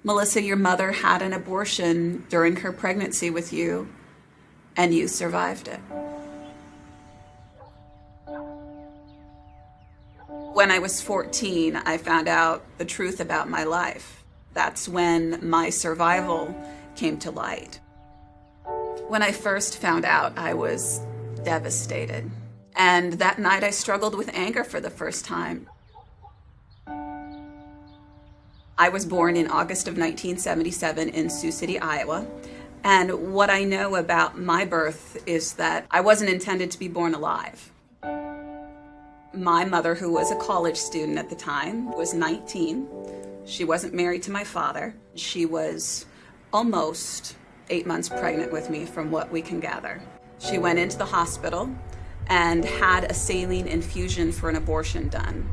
Melissa, your mother had an abortion during her pregnancy with you, and you survived it. When I was 14, I found out the truth about my life. That's when my survival came to light. When I first found out, I was devastated. And that night I struggled with anger for the first time. I was born in August of 1977 in Sioux City, Iowa. And what I know about my birth is that I wasn't intended to be born alive. My mother, who was a college student at the time, was 19. She wasn't married to my father. She was almost 8 months pregnant with me, from what we can gather. She went into the hospital and had a saline infusion for an abortion done.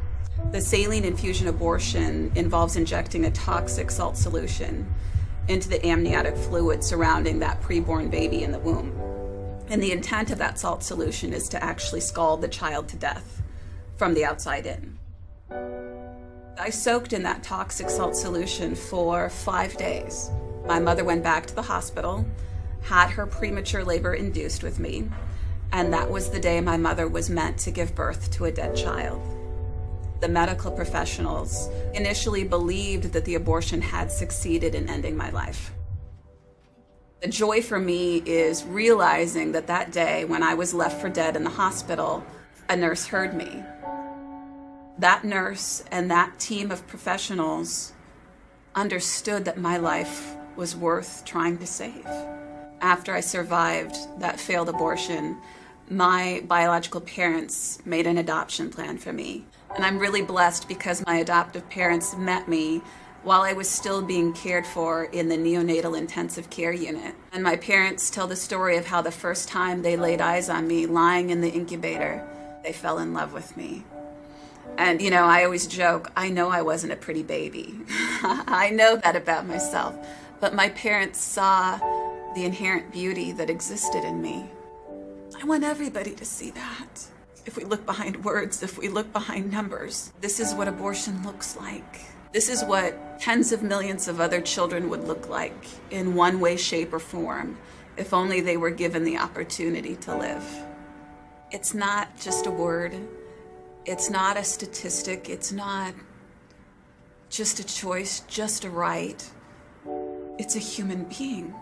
The saline infusion abortion involves injecting a toxic salt solution into the amniotic fluid surrounding that preborn baby in the womb. And the intent of that salt solution is to actually scald the child to death from the outside in. I soaked in that toxic salt solution for 5 days. My mother went back to the hospital, had her premature labor induced with me, and that was the day my mother was meant to give birth to a dead child. The medical professionals initially believed that the abortion had succeeded in ending my life. The joy for me is realizing that that day when I was left for dead in the hospital, a nurse heard me. That nurse and that team of professionals understood that my life was worth trying to save. After I survived that failed abortion, my biological parents made an adoption plan for me. And I'm really blessed because my adoptive parents met me while I was still being cared for in the neonatal intensive care unit. And my parents tell the story of how the first time they laid eyes on me lying in the incubator, they fell in love with me. And, you know, I always joke, I know I wasn't a pretty baby. I know that about myself. But my parents saw the inherent beauty that existed in me. I want everybody to see that. If we look behind words, if we look behind numbers, this is what abortion looks like. This is what tens of millions of other children would look like in one way, shape, or form, if only they were given the opportunity to live. It's not just a word. It's not a statistic. It's not just a choice, just a right. It's a human being.